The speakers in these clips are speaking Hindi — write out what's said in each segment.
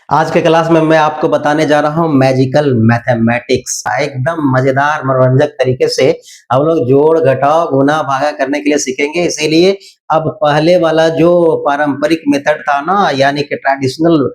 आज के क्लास में मैं आपको बताने जा रहा हूँ मैजिकल मैथमेटिक्स। एकदम मजेदार मनोरंजक तरीके से हम लोग जोड़ घटाव गुना भागा करने के लिए सीखेंगे। इसीलिए अब पहले वाला जो पारंपरिक मेथड था ना, यानी कि ट्रेडिशनल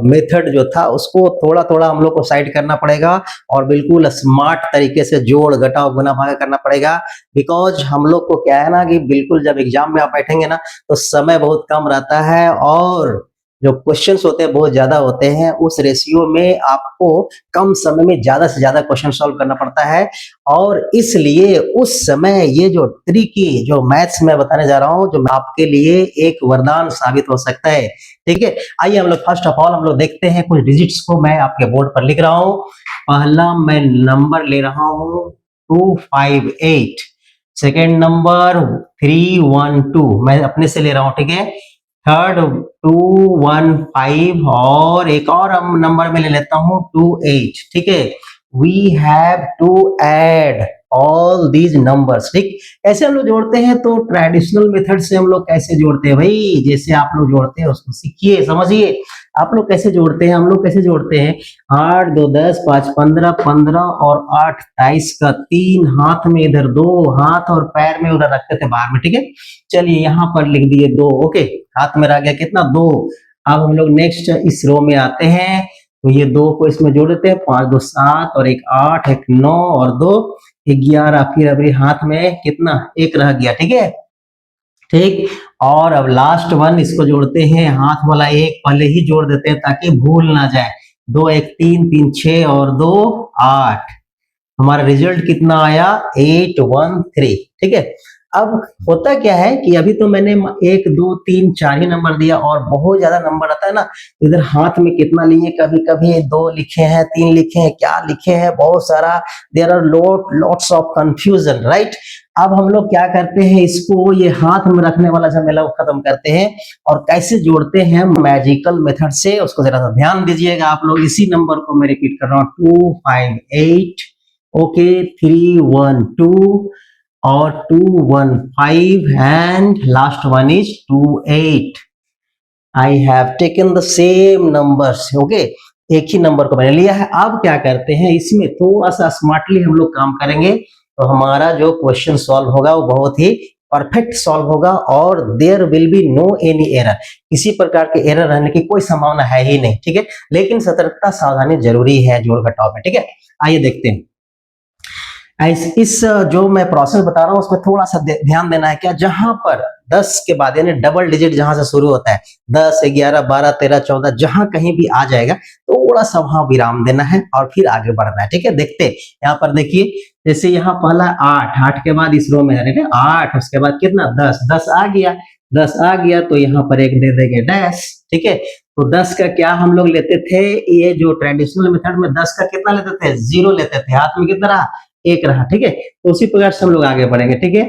मेथड जो था, उसको थोड़ा थोड़ा हम लोग को साइड करना पड़ेगा और बिल्कुल स्मार्ट तरीके से जोड़ घटाव गुना भागा करना पड़ेगा। बिकॉज हम लोग को क्या है ना कि बिल्कुल जब एग्जाम में आप बैठेंगे ना, तो समय बहुत कम रहता है और जो क्वेश्चंस होते हैं बहुत ज्यादा होते हैं। उस रेशियो में आपको कम समय में ज्यादा से ज्यादा क्वेश्चन सॉल्व करना पड़ता है और इसलिए उस समय ये जो ट्रिकी जो मैथ्स मैं बताने जा रहा हूँ, जो आपके लिए एक वरदान साबित हो सकता है। ठीक है, आइए हम लोग फर्स्ट ऑफ ऑल हम लोग देखते हैं कुछ डिजिट्स को। मैं आपके बोर्ड पर लिख रहा हूँ। पहला मैं नंबर ले रहा हूँ 258, सेकेंड नंबर 312 मैं अपने से ले रहा हूँ। ठीक है, थर्ड 215 और एक और हम नंबर में ले लेता हूं 28। ठीक है, we have to add all these numbers. ठीक, ऐसे हम लोग जोड़ते हैं। तो ट्रेडिशनल मेथड से हम लोग कैसे जोड़ते हैं भाई, जैसे आप लोग जोड़ते हैं उसको सीखिए, समझिए। आप लोग कैसे जोड़ते हैं, हम लोग कैसे जोड़ते हैं। 8 2 10 5 15, 15 और 8 22 का 3 हाथ में, इधर 2 हाथ और पैर में उधर रखते थे बाहर में। ठीक है, चलिए यहाँ पर लिख दिए 2। ओके, हाथ में रह गया कितना, 2। अब हम लोग नेक्स्ट इस रो में आते हैं, तो ये 2 को इसमें जोड़ देते हैं। 5 2 7 और एक 8, एक 9 और 2 11। फिर अभी हाथ में कितना, 1 रह गया। ठीक है, ठीक। और अब लास्ट वन इसको जोड़ते हैं, हाथ वाला 1 पहले ही जोड़ देते हैं ताकि भूल ना जाए। 2 1 3 3 6 और 2 8। हमारा रिजल्ट कितना आया, 813। ठीक है, अब होता क्या है कि अभी तो मैंने 1 2 3 4 ही नंबर दिया और बहुत ज्यादा नंबर आता है ना, इधर हाथ में कितना लिए, कभी कभी 2 लिखे हैं, 3 लिखे हैं, क्या लिखे हैं, बहुत सारा। There are lots of confusion, right. अब हम लोग क्या करते हैं, इसको ये हाथ में रखने वाला झमेला को खत्म करते हैं और कैसे जोड़ते हैं मैजिकल मेथड से, उसको जरा सा ध्यान दीजिएगा आप लोग। इसी नंबर को मैं रिपीट कर रहा हूँ, 258, ओके, 312 और 215 and last one is 28. I have taken the same numbers. Okay, एक ही नंबर को मैंने लिया है। अब क्या करते हैं, इसमें थोड़ा सा स्मार्टली हम लोग काम करेंगे तो हमारा जो क्वेश्चन सॉल्व होगा वो बहुत ही परफेक्ट सॉल्व होगा और there will be no any error. किसी प्रकार के एरर रहने की कोई संभावना है ही नहीं। ठीक है, लेकिन सतर्कता सावधानी जरूरी है जोड़ घटाव में। ठीक है, आइए देखते हैं। इस जो मैं प्रोसेस बता रहा हूँ उसमें थोड़ा सा ध्यान देना है। क्या, जहां पर 10 के बाद यानी डबल डिजिट जहां से शुरू होता है, 10 11 12 13 14, जहां कहीं भी आ जाएगा थोड़ा सा वहां विराम देना है और फिर आगे बढ़ना है। ठीक है, देखते हैं यहाँ पर। देखिए, जैसे यहाँ पहला 8, 8 के बाद इस रो में 8, उसके बाद कितना 10, 10 आ गया, 10 आ गया तो यहाँ पर एक दे देंगे डैश। ठीक है, तो 10 का क्या हम लोग लेते थे, ये जो ट्रेडिशनल मेथड में 10 का कितना लेते थे, 0 लेते थे, हाथ में कितना रहा, 1 रहा। ठीक है, तो उसी प्रकार से हम लोग आगे बढ़ेंगे। ठीक है,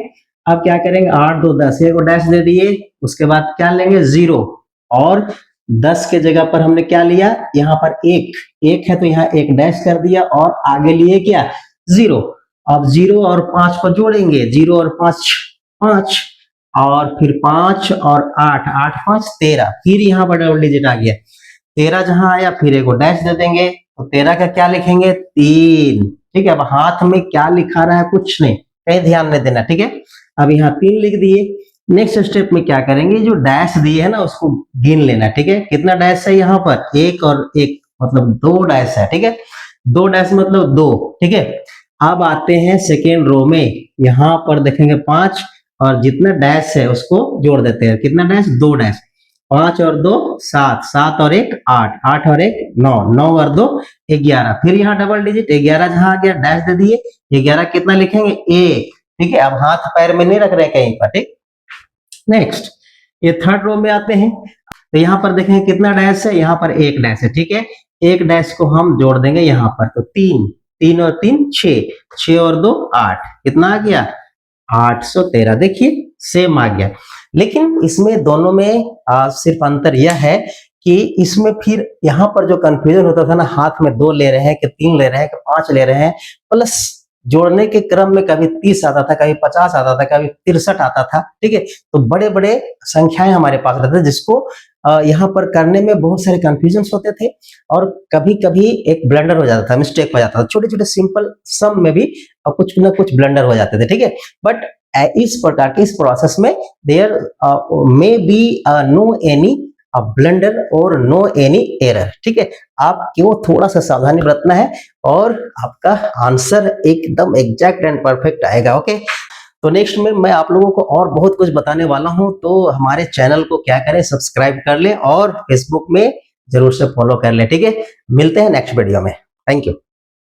अब क्या करेंगे, 8 2 10, एक डैश दे दिए, उसके बाद क्या लेंगे, 0। और 10 के जगह पर हमने क्या लिया, यहाँ पर 1 है तो यहाँ एक डैश कर दिया और आगे लिए क्या, 0। अब 0 और 5 को जोड़ेंगे, 0 और 5 5 और फिर 5 और 8, 8 5 13। फिर यहाँ पर डबल डिजिट आ गया, 13 जहां आया फिर एक डैश दे देंगे, तो 13 का क्या लिखेंगे, 3। ठीक है, अब हाथ में क्या लिखा रहा है, कुछ नहीं, कहीं ध्यान नहीं देना। ठीक है, अब यहाँ 3 लिख दिए। नेक्स्ट स्टेप में क्या करेंगे, जो डैश दिए है ना उसको गिन लेना। ठीक है, कितना डैश है यहाँ पर, 1 और 1 मतलब 2 डैश है। ठीक है, 2 डैश मतलब 2। ठीक है, अब आते हैं सेकेंड रो में, यहाँ पर देखेंगे 5 और जितना डैश है उसको जोड़ देते हैं। कितना डैश, 2 डैश, 5 और 2 7, 7 और 1 8, 8 और 1 9, 9 और 2 11। फिर यहाँ डबल डिजिट 11 जहां आ गया डैश दे दिए, 11 कितना लिखेंगे, 1। ठीक है, अब हाथ पैर में नहीं रख रहे कहीं पर। ठीक, नेक्स्ट ये थर्ड रो में आते हैं, तो यहाँ पर देखेंगे कितना डैश है, यहाँ पर 1 डैश है। ठीक है, 1 डैश को हम जोड़ देंगे यहाँ पर, तो 3, 3 और 3 6, 6 और 2 8, कितना आ गया, 813। देखिए सेम आ गया, लेकिन इसमें दोनों में सिर्फ अंतर यह है कि इसमें फिर यहाँ पर जो कंफ्यूजन होता था ना, हाथ में 2 ले रहे हैं कि 3 ले रहे हैं कि 5 ले रहे हैं, प्लस जोड़ने के क्रम में कभी 30 आता था, कभी 50 आता था, कभी 63 आता था। ठीक है, तो बड़े बड़े संख्याएं हमारे पास रहते थे जिसको यहाँ पर करने में बहुत सारे कंफ्यूजन्स होते थे और कभी-कभी एक ब्लंडर हो जाता था, मिस्टेक हो जाता था। छोटे-छोटे सिंपल सम में भी कुछ ना कुछ ब्लंडर हो जाते थे, ठीक है? बट इस प्रकार के इस प्रोसेस में there may be no any blunder और नो एनी एरर, ठीक है? आपको थोड़ा सा सावधानी बरतना है और आपका आंसर एकदम एग्जैक्ट एंड परफेक्ट आएगा, ओके? तो नेक्स्ट में मैं आप लोगों को और बहुत कुछ बताने वाला हूं, तो हमारे चैनल को क्या करें, सब्सक्राइब कर लें और फेसबुक में जरूर से फॉलो कर लें, ठीक है? मिलते हैं नेक्स्ट वीडियो में। Thank you.